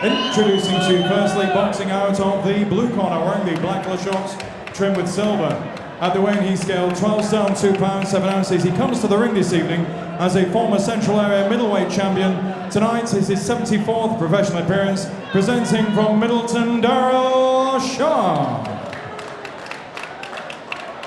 Introducing to you firstly, boxing out of the blue corner, wearing the black collar shorts trimmed with silver. At the weighing, he scaled 12 stone, 2 pounds, 7 ounces. He comes to the ring this evening as a former Central Area middleweight champion. Tonight is his 74th professional appearance, presenting from Middleton, Darryl Shaw.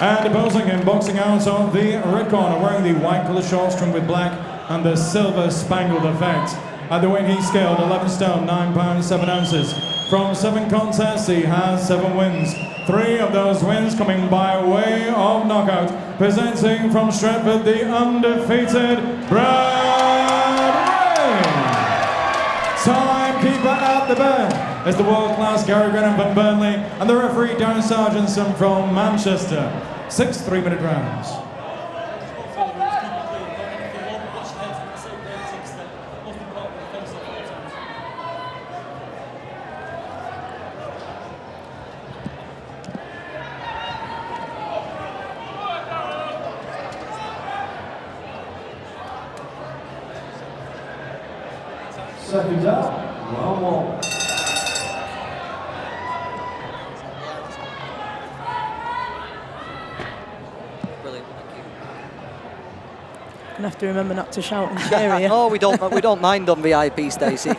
And opposing him, boxing out of the red corner, wearing the white collar shorts trimmed with black and the silver spangled effect. At the weight, he scaled 11 stone, 9 pounds, 7 ounces. From 7 contests, he has 7 wins. 3 of those wins coming by way of knockout. Presenting from Stratford, the undefeated Brad Ray. Timekeeper at the bell is the world-class Gary Grennan from Burnley, and the referee Darren Sargentson from Manchester. 6 3-minute rounds. Second up, 1-1. Brilliant, thank you. Gonna have to remember not to shout and cheer here. No, we don't mind on VIP, Stacey.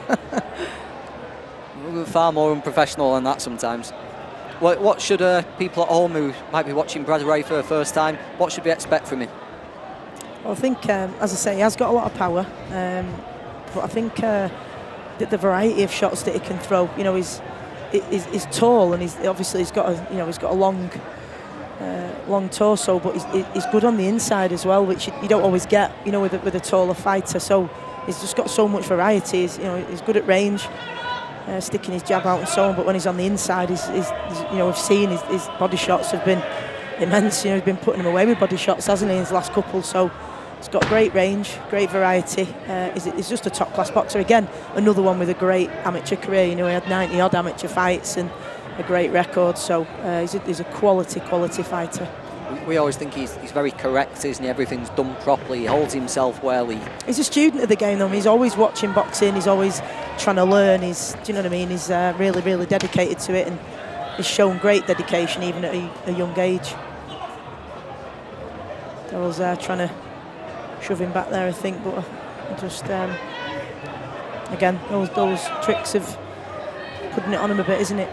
We're far more unprofessional than that sometimes. What should people at home who might be watching Brad Ray for the first time, what should we expect from him? Well, I think, as I say, he has got a lot of power, but I think the variety of shots that he can throw. You know, he's tall, and he's got a long torso, but he's good on the inside as well, which you don't always get, you know, with a taller fighter. So he's just got so much variety. He's good at range, sticking his jab out and so on. But when he's on the inside, he's we've seen his body shots have been immense. You know, he's been putting him away with body shots, hasn't he, in his last couple? So he's got great range, great variety. He's just a top-class boxer. Again, another one with a great amateur career. You know, he had 90-odd amateur fights and a great record. So he's a quality fighter. We always think he's very correct, isn't he? Everything's done properly. He holds himself well. He's a student of the game, though. He's always watching boxing. He's always trying to learn. Do you know what I mean? He's really, really dedicated to it, and he's shown great dedication even at a young age. Darryl's trying to shove him back there, I think, but just again, those tricks of putting it on him a bit, isn't it?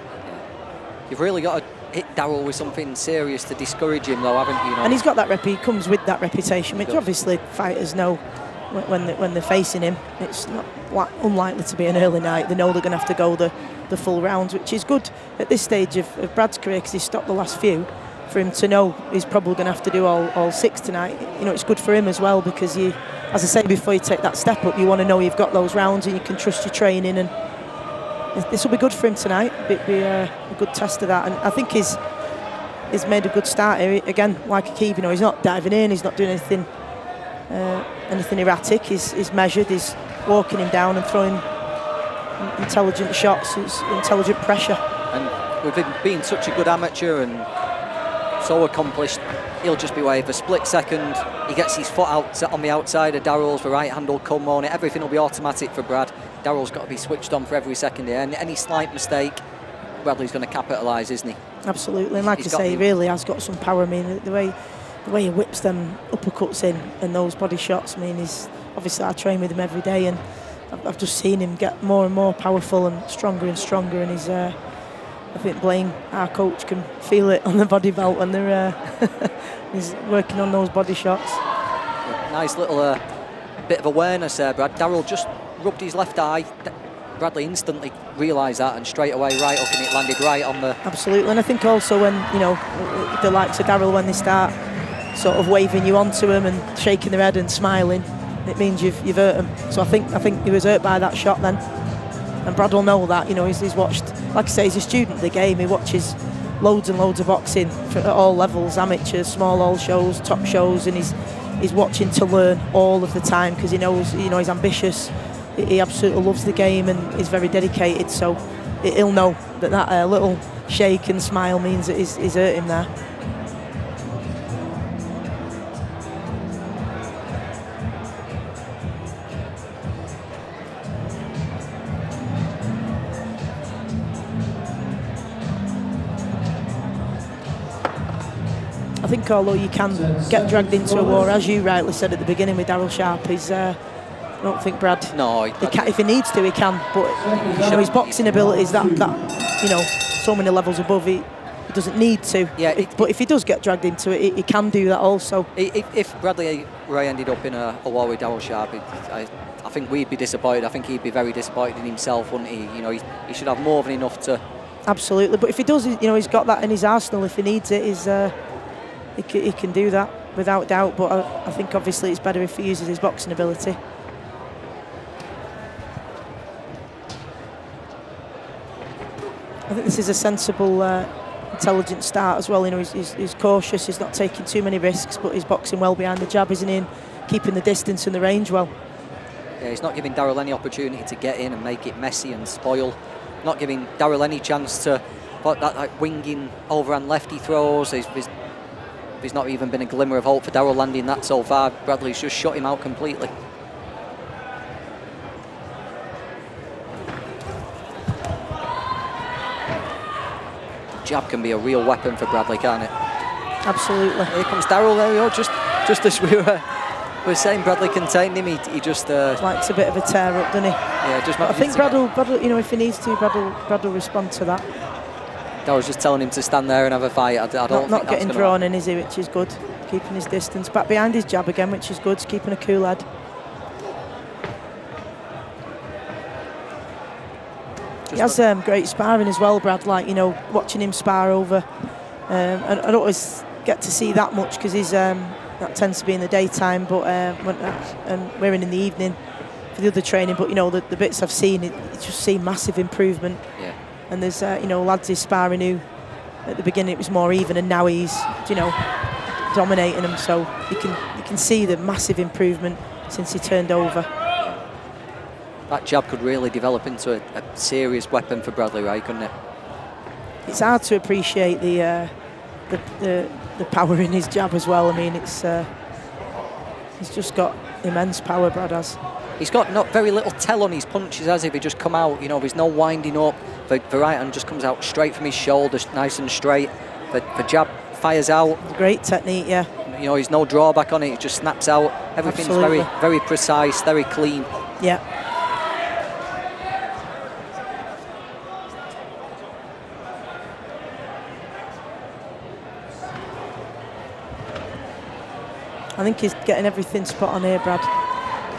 You've really got to hit Darryl with something serious to discourage him, though, haven't you? And he's got that he comes with that reputation, which obviously fighters know when they're facing him. It's not unlikely to be an early night. They know they're going to have to go the full rounds, which is good at this stage of Brad's career, because he's stopped the last few. For him to know he's probably going to have to do all 6 tonight, you know, it's good for him as well, because you, as I say, before you take that step up, you want to know you've got those rounds and you can trust your training, and this will be good for him tonight. It'll be a good test of that, and I think he's made a good start here. Again, like Akeem, you know, he's not diving in, he's not doing anything erratic. He's measured, he's walking him down and throwing intelligent shots, it's intelligent pressure. And with him being such a good amateur and so accomplished, he'll just be away for a split second. He gets his foot out on the outside of Darryl's, the right hand will come on it, everything will be automatic for Brad. Darryl's got to be switched on for every second here, and any slight mistake, Bradley's going to capitalise, isn't he? Absolutely, and like I say, he really has got some power. I mean, the way he whips them uppercuts in and those body shots, I mean, obviously I train with him every day, and I've just seen him get more and more powerful and stronger, and he's I think Blaine, our coach, can feel it on the body belt when they're he's working on those body shots. Nice little bit of awareness there, Brad. Darryl just rubbed his left eye. Bradley instantly realised that and straight away right up, and it landed right on the... Absolutely, and I think also when, you know, the likes of Darryl, when they start sort of waving you onto him and shaking their head and smiling, it means you've hurt him. So I think he was hurt by that shot then. And Brad will know that, you know, he's watched, like I say, he's a student of the game. He watches loads and loads of boxing at all levels, amateurs, small hall shows, top shows, and he's watching to learn all of the time, because he knows, you know, he's ambitious. He absolutely loves the game and is very dedicated. So he'll know that little shake and smile means that he's hurt him there. I think although you can get dragged into a war, as you rightly said at the beginning with Darryl Sharp, I don't think Brad. No, if he needs to, he can. But his boxing abilities, that so many levels above, he doesn't need to. Yeah. But if he does get dragged into it, he can do that also. If Bradley Ray ended up in a war with Darryl Sharp, I think we'd be disappointed. I think he'd be very disappointed in himself, wouldn't he? He should have more than enough to. Absolutely. But if he does, he's got that in his arsenal. If he needs it, he can do that without doubt. But I think obviously it's better if he uses his boxing ability. I think this is a sensible, intelligent start as well. He's cautious. He's not taking too many risks, but he's boxing well behind the jab, isn't he? And keeping the distance and the range well. Yeah, he's not giving Darryl any opportunity to get in and make it messy and spoil. Not giving Darryl any chance to put that winging overhand left he throws. There's not even been a glimmer of hope for Darryl landing that so far. Bradley's just shut him out completely. Jab can be a real weapon for Bradley, can't it? Absolutely. Here comes Darryl. There we go. Just as we were saying, Bradley contained him. He just likes a bit of a tear up, doesn't he? Yeah, just. I think Brad, if he needs to, Brad will respond to that. Darryl's just telling him to stand there and have a fight. I don't think not that's getting drawn in, is he? Which is good. Keeping his distance. Back behind his jab again, which is good. Keeping a cool head. He has great sparring as well, Brad. Watching him spar over, and I don't always get to see that much because that tends to be in the daytime. But and we're in the evening for the other training. But the bits I've seen, you just see massive improvement. Yeah. And there's lads he's sparring who, at the beginning it was more even, and now he's dominating them. So you can see the massive improvement since he turned over. That jab could really develop into a serious weapon for Bradley Ray, couldn't it? It's hard to appreciate the power in his jab as well. I mean, he's just got immense power, Brad has. He's got not very little tell on his punches, as if he just come out. There's no winding up. The right hand just comes out straight from his shoulders, nice and straight. The jab fires out. Great technique, yeah. There's no drawback on it. It just snaps out. Everything's Absolutely. very, very precise, very clean. Yeah. I think he's getting everything spot on here, Brad.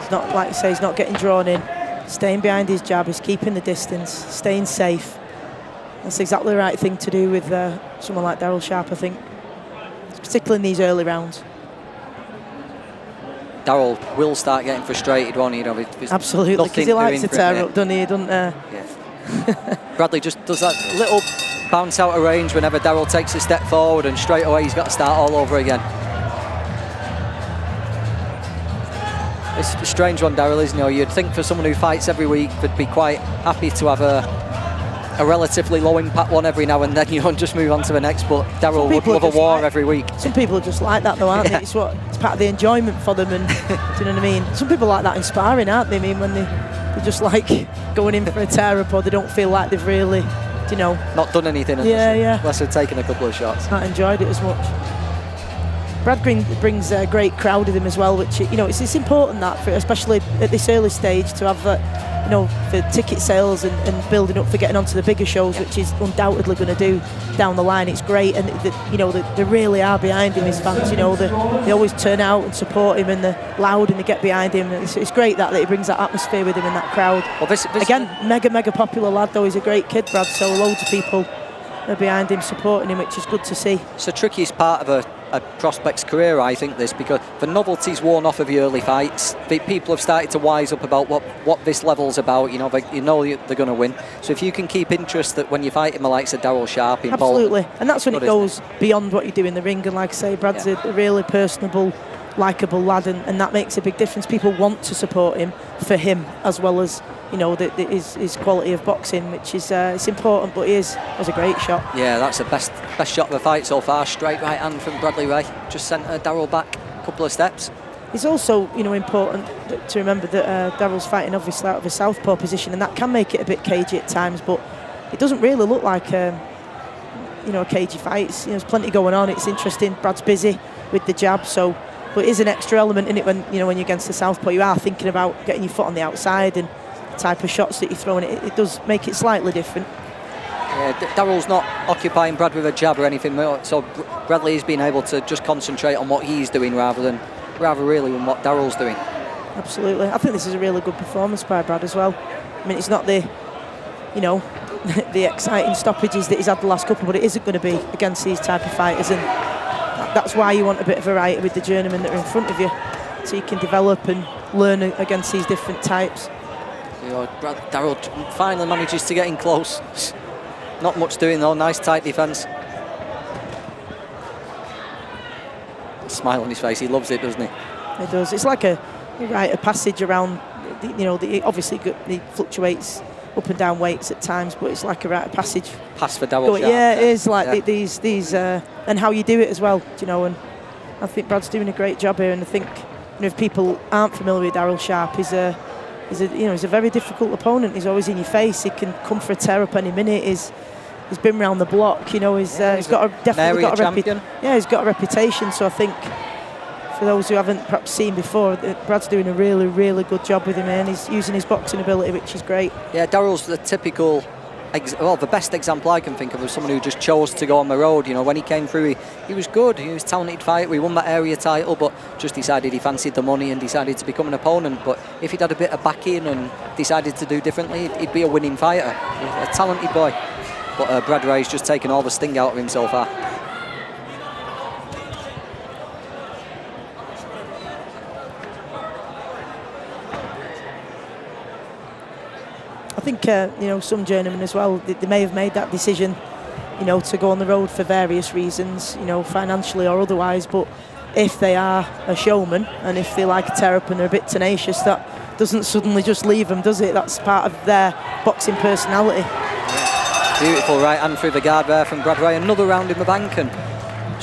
It's not, like you say, he's not getting drawn in. Staying behind his jab, he's keeping the distance, staying safe. That's exactly the right thing to do with someone like Darryl Sharp, I think. Particularly in these early rounds. Darryl will start getting frustrated, won't he? Absolutely, because he likes to tear up, doesn't he? Yeah. Bradley just does that little bounce out of range whenever Darryl takes a step forward, and straight away he's got to start all over again. It's a strange one, Darryl, isn't it? You'd think for someone who fights every week would be quite happy to have a relatively low impact one every now and then, and just move on to the next. But Darryl would love a war every week. Some people are just like that, though, aren't they? It's part of the enjoyment for them, and do you know what I mean? Some people like that in sparring, aren't they? I mean, when they just like going in for a tear up, or they don't feel like they've really, not done anything. Unless they've taken a couple of shots. Not enjoyed it as much. Brad Green brings a great crowd with him as well, which it's important that, especially at this early stage, to have for ticket sales and building up for getting onto the bigger shows, which he's undoubtedly going to do down the line. It's great, and they really are behind him, his fans. They always turn out and support him, and they're loud and they get behind him. It's great that he brings that atmosphere with him in that crowd. Well, again, mega popular lad though. He's a great kid, Brad. So loads of people are behind him, supporting him, which is good to see. It's the trickiest part of a prospect's career, I think, this, because the novelty's worn off of the early fights. People have started to wise up about what this level's about. They're going to win. So if you can keep interest that when you fight him, the likes of Darryl Sharp in Absolutely. Bolton, and that's when it goes beyond what you do in the ring. And like I say, Brad's a really personable, likeable lad, and that makes a big difference. People want to support him for him, as well as his quality of boxing, which is it's important. But was a great shot. Yeah, that's the best shot of the fight so far. Straight right hand from Bradley Ray, just sent Darryl back a couple of steps. It's also important to remember that Darryl's fighting obviously out of a southpaw position, and that can make it a bit cagey at times. But it doesn't really look like a cagey fight. There's plenty going on. It's interesting. Brad's busy with the jab, but it is an extra element in it when when you're against the southpaw. You are thinking about getting your foot on the outside and the type of shots that you're throwing. It does make it slightly different. Yeah, Darryl's not occupying Brad with a jab or anything, so Bradley is being able to just concentrate on what he's doing rather really than what Darryl's doing. Absolutely. I think this is a really good performance by Brad as well. I mean, it's not the the exciting stoppages that he's had the last couple, but it isn't going to be against these type of fighters, and that's why you want a bit of variety with the journeymen that are in front of you, so you can develop and learn against these different types. Darryl finally manages to get in close. Not much doing though, nice tight defence. Smile on his face, he loves it, doesn't he? He does. It's like a rite of passage around, obviously he fluctuates up and down weights at times, but it's like a rite of passage. Pass for Darryl. Yeah, it is like these and how you do it as well, and I think Brad's doing a great job here, and I think if people aren't familiar with Darryl Sharp, he's a very difficult opponent. He's always in your face. He can come for a tear up any minute. He's been around the block. He's got a reputation. So I think for those who haven't perhaps seen before, Brad's doing a really, really good job with him, and he's using his boxing ability, which is great. Yeah, Darryl's the typical, the best example I can think of someone who just chose to go on the road. When he came through, he was good. He was a talented fighter. He won that area title, but just decided he fancied the money and decided to become an opponent. But if he'd had a bit of backing and decided to do differently, he'd be a winning fighter. He's a talented boy. But Brad Ray's just taken all the sting out of him so far. I think some journeymen as well, they may have made that decision to go on the road for various reasons, financially or otherwise, but if they are a showman and if they like a tear up and they're a bit tenacious, that doesn't suddenly just leave them, does it? That's part of their boxing personality. Beautiful right hand through the guard there from Brad Ray. Another round in the bank, and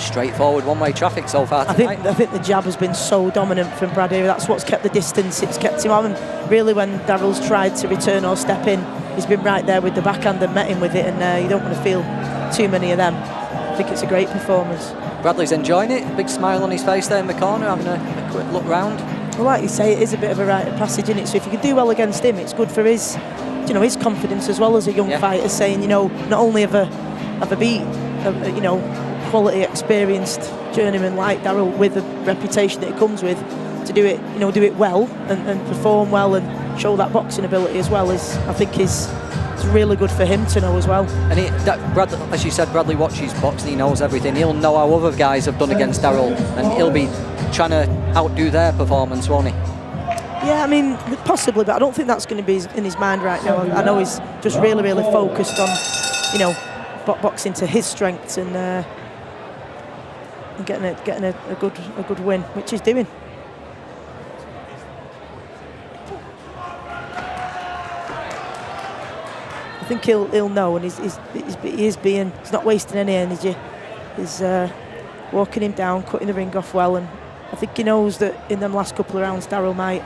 straightforward one-way traffic so far tonight. I think the jab has been so dominant from Brad here. That's what's kept the distance. It's kept him on. And really, when Darryl's tried to return or step in, he's been right there with the backhand and met him with it. And you don't want to feel too many of them. I think it's a great performance. Bradley's enjoying it. Big smile on his face there in the corner, having a quick look round. Well, like you say, it is a bit of a rite of passage, isn't it? So if you can do well against him, it's good for his confidence as well as a young fighter, saying, not only have a beat, quality, experienced journeyman like Darryl with the reputation that it comes with, to do it well and perform well and show that boxing ability as well, I think is really good for him to know as well. And as you said, Bradley watches boxing, he knows everything. He'll know how other guys have done against Darryl, and he'll be trying to outdo their performance, won't he? Yeah, I mean, possibly, but I don't think that's going to be in his mind right now. I know he's just really, really focused on, boxing to his strengths and getting a good win, which he's doing. I think he'll know, and he's not wasting any energy. He's walking him down, cutting the ring off well, and I think he knows that in them last couple of rounds, Darryl might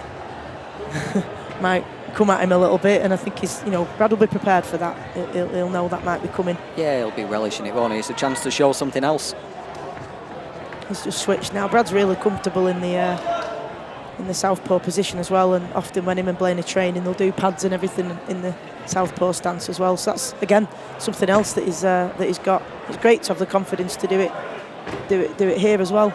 come at him a little bit, and I think Brad will be prepared for that. He'll know that might be coming. Yeah, he'll be relishing it, won't he? It's a chance to show something else. He's just switched now. Brad's really comfortable in the southpaw position as well, and often when him and Blaine are training, they'll do pads and everything in the southpaw stance as well. So that's again something else that he's got. It's great to have the confidence to do it here as well.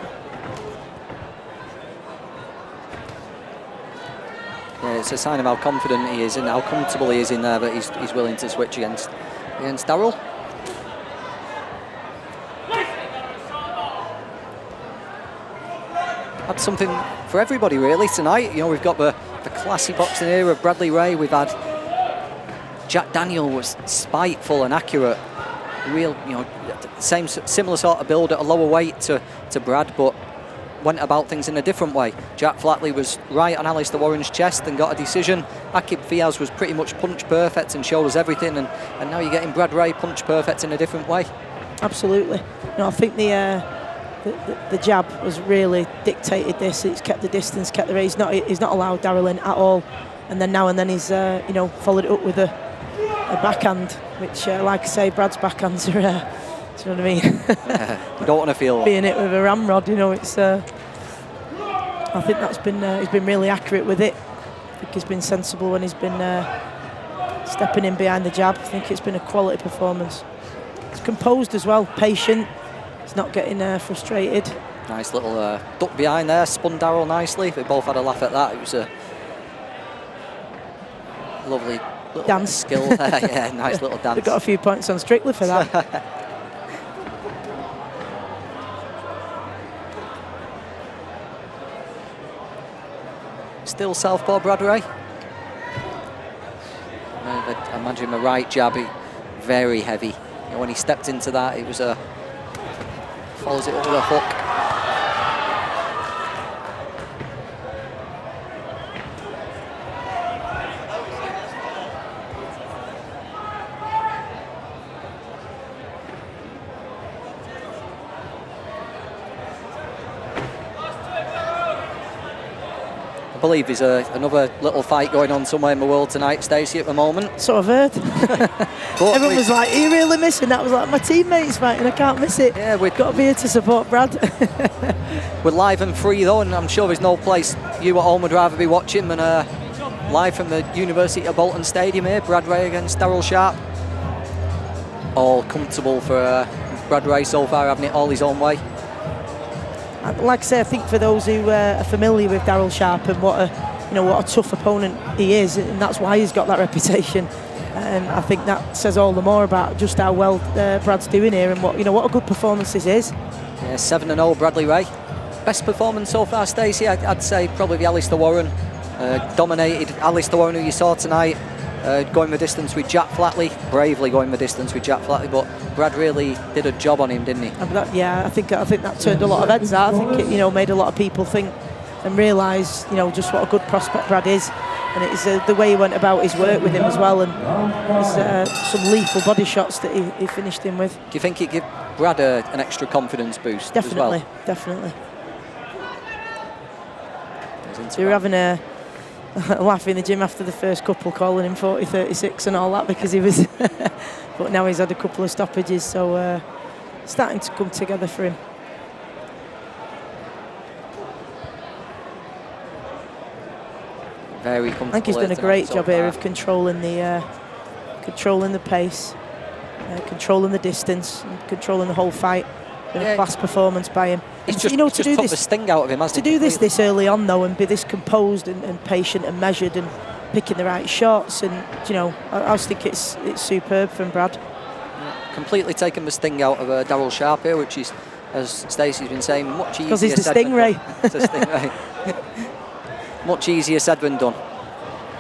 Yeah, it's a sign of how confident he is and how comfortable he is in there that he's willing to switch against Darryl. Had something for everybody really tonight. We've got the classy boxing here of Bradley Ray. We've had Jack Daniel was spiteful and accurate. Real, similar sort of build at a lower weight to Brad, but went about things in a different way. Jack Flatley was right on Alistair Warren's chest and got a decision. Akib Fiaz was pretty much punch perfect and showed us everything, and now you're getting Brad Ray punch perfect in a different way. Absolutely. I think the jab has really dictated this. It's kept the distance, kept the race. He's not allowed Darryl in at all, and then now and then he's followed it up with a backhand, which like I say, Brad's backhands Do you know what I mean? You don't want to feel that. Being hit with a ramrod, you know, it's. I think that's been he's been really accurate with it. I think he's been sensible when he's been stepping in behind the jab. I think it's been a quality performance. He's composed as well, patient. He's not getting frustrated. Nice little duck behind there, spun Darryl nicely. They both had a laugh at that. It was a lovely little Dance. skill there. Yeah, nice little dance. They got a few points on Strictly for that. Still southpaw Bradbury. I imagine the right jab, very heavy. You know, when he stepped into that, it was a follows it up with a hook. I believe there's another little fight going on somewhere in the world tonight, Stacey, at the moment. So I've heard. Everyone was like, "Are you really missing that?" I was like, "My teammates fighting, I can't miss it." Yeah, we've got to be here to support Brad. We're live and free though, and I'm sure there's no place you at home would rather be watching than live from the University of Bolton Stadium here. Brad Ray against Darryl Sharp. All comfortable for Brad Ray so far, having it all his own way. Like I say, I think for those who are familiar with Darryl Sharp and what a tough opponent he is, and that's why he's got that reputation. I think that says all the more about just how well Brad's doing here and what a good performance this is. Yeah, 7-0 Bradley Ray. Best performance so far, Stacey. I'd say probably the Alistair Warren. Dominated Alistair Warren, who you saw tonight, going the distance with Jack Flatley, bravely going the distance with Jack Flatley, but Brad really did a job on him, didn't he? I think that turned a lot of heads out. I think it made a lot of people think and realise just what a good prospect Brad is, and it's the way he went about his work with him as well, and some lethal body shots that he finished him with. Do you think it gave Brad an extra confidence boost? Definitely, as well? Definitely. So we were having a laugh in the gym after the first couple, calling him 40-36 and all that because he was. But now he's had a couple of stoppages, so starting to come together for him. Very comfortable. I think he's done a great job here of controlling the pace, controlling the distance, and controlling the whole fight. Been a class performance by him. He's just took the sting out of him, hasn't he? To do this early on though, and be this composed and patient and measured and picking the right shots, and I just think it's superb from Brad. Yeah, completely taken the sting out of Darryl Sharp here, which is, as Stacey's been saying, much easier. Because he's the stingray. It's a stingray. Much easier said than done.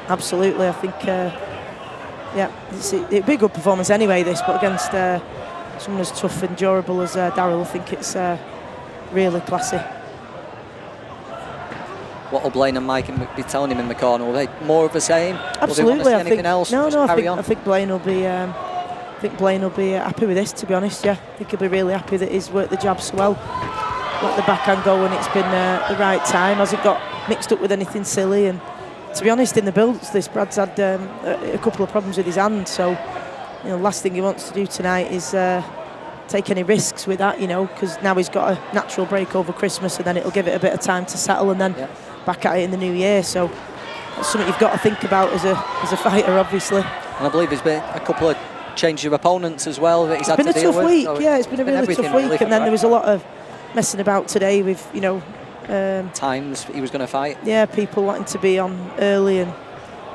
Absolutely, I think. It'd be a good performance anyway. This, but against someone as tough and durable as Darryl, I think it's really classy. What will Blaine and Mike be telling him in the corner? Will they more of the same? Absolutely. Will they want to see anything else? I think Blaine will be. Happy with this. To be honest, yeah, I think he'll be really happy that he's worked the jab so well. Let the backhand go when it's been the right time. Hasn't got mixed up with anything silly. And to be honest, in the builds, Brad's had a couple of problems with his hand. So, last thing he wants to do tonight is take any risks with that. Because now he's got a natural break over Christmas, and then it'll give it a bit of time to settle, and then back at it in the new year. So that's something you've got to think about as a fighter, obviously. And I believe there's been a couple of changes of opponents as well that he's had to deal with. It's been a tough week. Yeah, it's been a really tough week, and then there was a lot of messing about today with times he was going to fight. Yeah, people wanting to be on early, and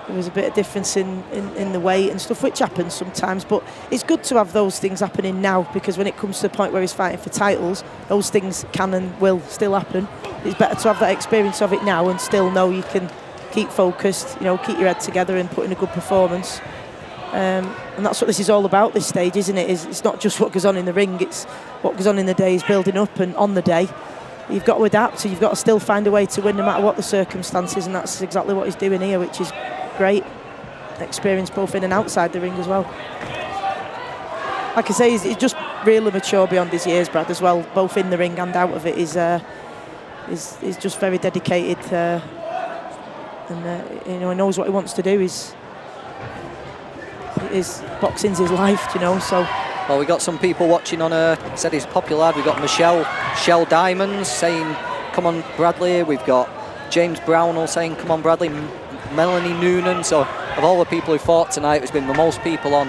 there was a bit of difference in the weight and stuff, which happens sometimes. But it's good to have those things happening now, because when it comes to the point where he's fighting for titles, those things can and will still happen. It's better to have that experience of it now and still know you can keep focused, keep your head together and put in a good performance. And that's what this is all about, this stage, isn't it? It's not just what goes on in the ring, it's what goes on in the days building up, and on the day you've got to adapt, so you've got to still find a way to win no matter what the circumstances, and that's exactly what he's doing here, which is great experience both in and outside the ring as well. Like I say, he's just really mature beyond his years, Brad, as well, both in the ring and out of it. He's just very dedicated, and he knows what he wants to do. His boxing's his life, so Well, we got some people watching on said he's a popular lad. We've got Michelle Diamonds saying, come on Bradley. We've got James Brownell saying, come on Bradley. Melanie Noonan. So of all the people who fought tonight, it's been the most people on,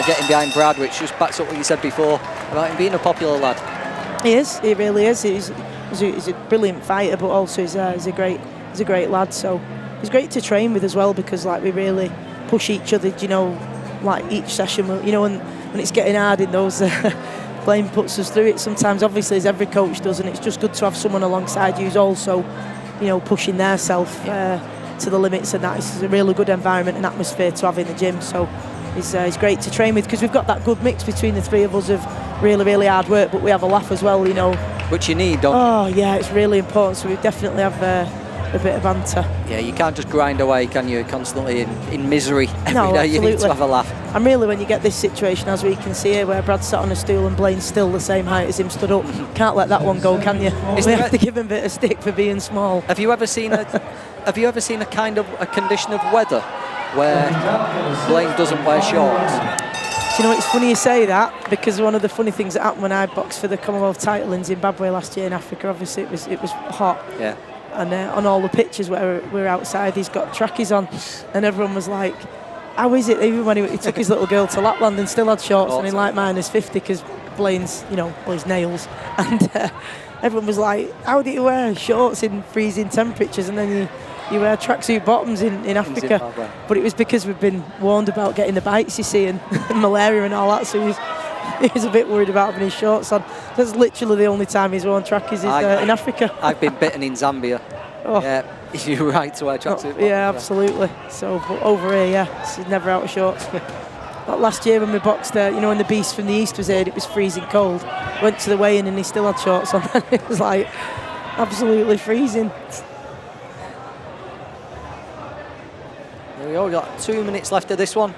getting behind Brad, which just backs up what you said before about him being a popular lad. He is. He really is. He's a brilliant fighter, but also he's a great lad. So he's great to train with as well, because like we really push each other. Like each session, when it's getting hard in those. Blaine puts us through it sometimes, obviously, as every coach does, and it's just good to have someone alongside you who's also, pushing their self to the limits, and that is a really good environment and atmosphere to have in the gym. So it's great to train with, because we've got that good mix between the three of us of really, really hard work, but we have a laugh as well, Which you need, don't you? Oh, yeah, it's really important, so we definitely have a bit of banter. Yeah, you can't just grind away, can you? Constantly in misery every day. Absolutely. You need to have a laugh. And really, when you get this situation, as we can see here, where Brad's sat on a stool and Blaine's still the same height as him stood up, can't let that one go, can you? We have to give him a bit of stick for being small. Have you ever seen a kind of a condition of weather where Blaine doesn't wear shorts? Do you know, it's funny you say that, because one of the funny things that happened when I boxed for the Commonwealth title in Zimbabwe last year in Africa, obviously it was hot. Yeah. And on all the pictures where we're outside, he's got trackies on, and everyone was like, how is it? Even when he took his little girl to Lapland and still had shorts on in like -50, because Blaine's, his nails. And everyone was like, how do you wear shorts in freezing temperatures? And then you wear tracksuit bottoms in Africa. But it was because we've been warned about getting the bites, you see, and malaria and all that. So he was a bit worried about having his shorts on. That's literally the only time he's worn trackies is in Africa. I've been bitten in Zambia. Oh. Yeah, you're right to wear tracksuit. Yeah, absolutely. So, but over here, he's never out of shorts. But last year when we boxed there, when the Beast from the East was here, it was freezing cold. Went to the weigh-in and he still had shorts on. It was like absolutely freezing. There we go. We've got 2 minutes left of this one.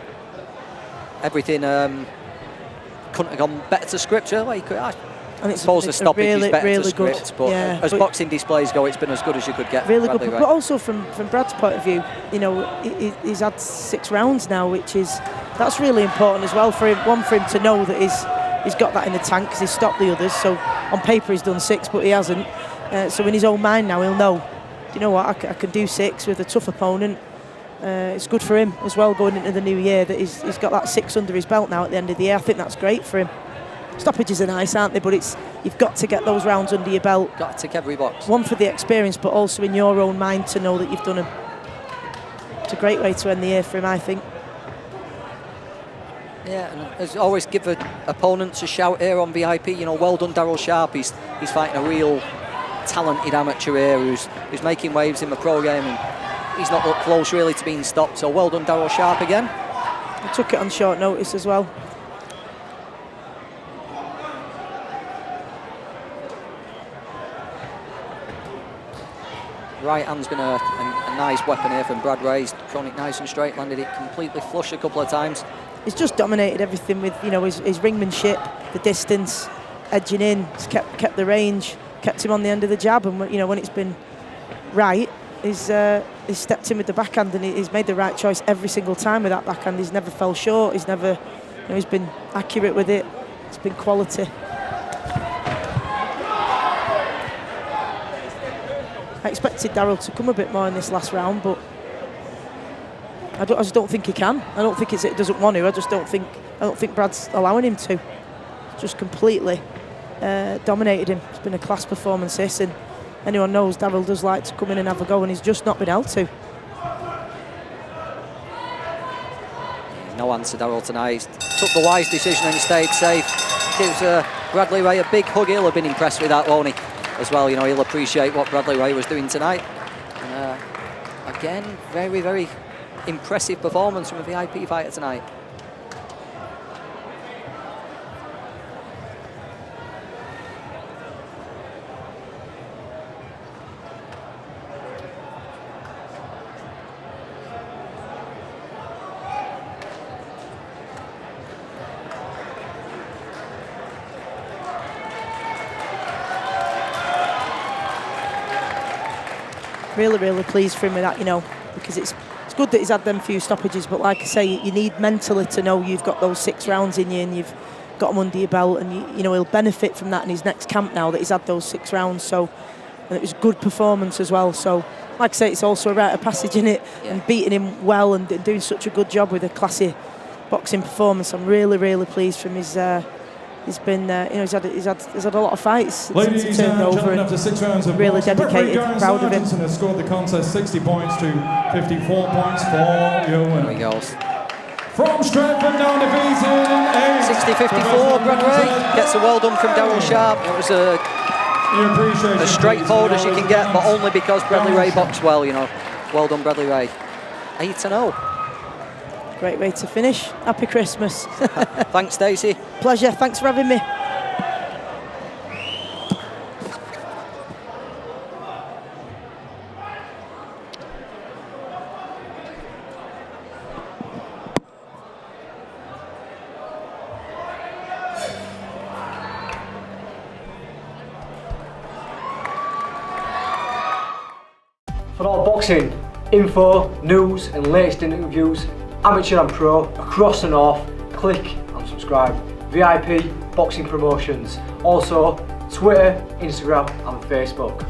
Everything couldn't have gone better to script. And I suppose the stoppage is better to script, but as boxing displays go, it's been as good as you could get. Really good, but also from Brad's point of view, he's had 6 rounds now, that's really important as well for him. One, for him to know that he's got that in the tank, because he's stopped the others. So on paper he's done 6, but he hasn't. So in his own mind now, he'll know, you know what, I can do 6 with a tough opponent. It's good for him as well going into the new year that he's got that 6 under his belt now at the end of the year. I think that's great for him. Stoppages are nice, aren't they? But you've got to get those rounds under your belt. Got to tick every box. One for the experience, but also in your own mind to know that you've done them. It's a great way to end the year for him, I think. Yeah, and as always, give opponents a shout here on VIP. Well done, Darryl Sharp. He's fighting a real talented amateur here who's making waves in the pro game, and he's not looked close really to being stopped. So well done, Darryl Sharp again. He took it on short notice as well. Right hand's been a nice weapon here from Brad Ray. He's thrown it nice and straight, landed it completely flush a couple of times. He's just dominated everything with his ringmanship, the distance, edging in. He's kept the range, kept him on the end of the jab, and when it's been right, he's stepped in with the backhand, and he's made the right choice every single time with that backhand. He's never fell short. He's never, he's been accurate with it. It's been quality. I expected Darryl to come a bit more in this last round, but I just don't think he can. I don't think it doesn't want to. I don't think Brad's allowing him to. Just completely dominated him. It's been a class performance this, and anyone knows Darryl does like to come in and have a go, and he's just not been able to. No answer, Darryl, tonight. He's took the wise decision and stayed safe. Gives Bradley Ray a big hug. He'll have been impressed with that, won't he? As well, he'll appreciate what Bradley Ray was doing tonight. And, again, very, very impressive performance from a VIP fighter tonight. Really, really pleased for him with that, because it's good that he's had them few stoppages, but like I say, you need mentally to know you've got those 6 rounds in you, and got him under your belt, and you know he'll benefit from that in his next camp now that he's had those 6 rounds. So, and it was a good performance as well. So, like I say, it's also a rite of passage in it, and beating him well and doing such a good job with a classy boxing performance. I'm really, really pleased from his. He's been, you know, he's had a lot of fights since he Ladies turned and over. gentlemen, after 6 rounds of really boxing, dedicated, referee Darryl proud of him. Sargentson has scored the contest 60 points to 54 points for your winner. There he goes. From Stratford, now defeated 60-54, Bradley gets a well done from Darryl Sharp. It was as straightforward as you can get, but only because Bradley Ray boxed well, you know. Well done, Bradley Ray. 8-0. Great way to finish. Happy Christmas. Thanks, Stacey. Pleasure. Thanks for having me. For all boxing info, news and latest interviews, amateur and pro, across the north, click and subscribe. VIP Boxing Promotions. Also Twitter, Instagram and Facebook.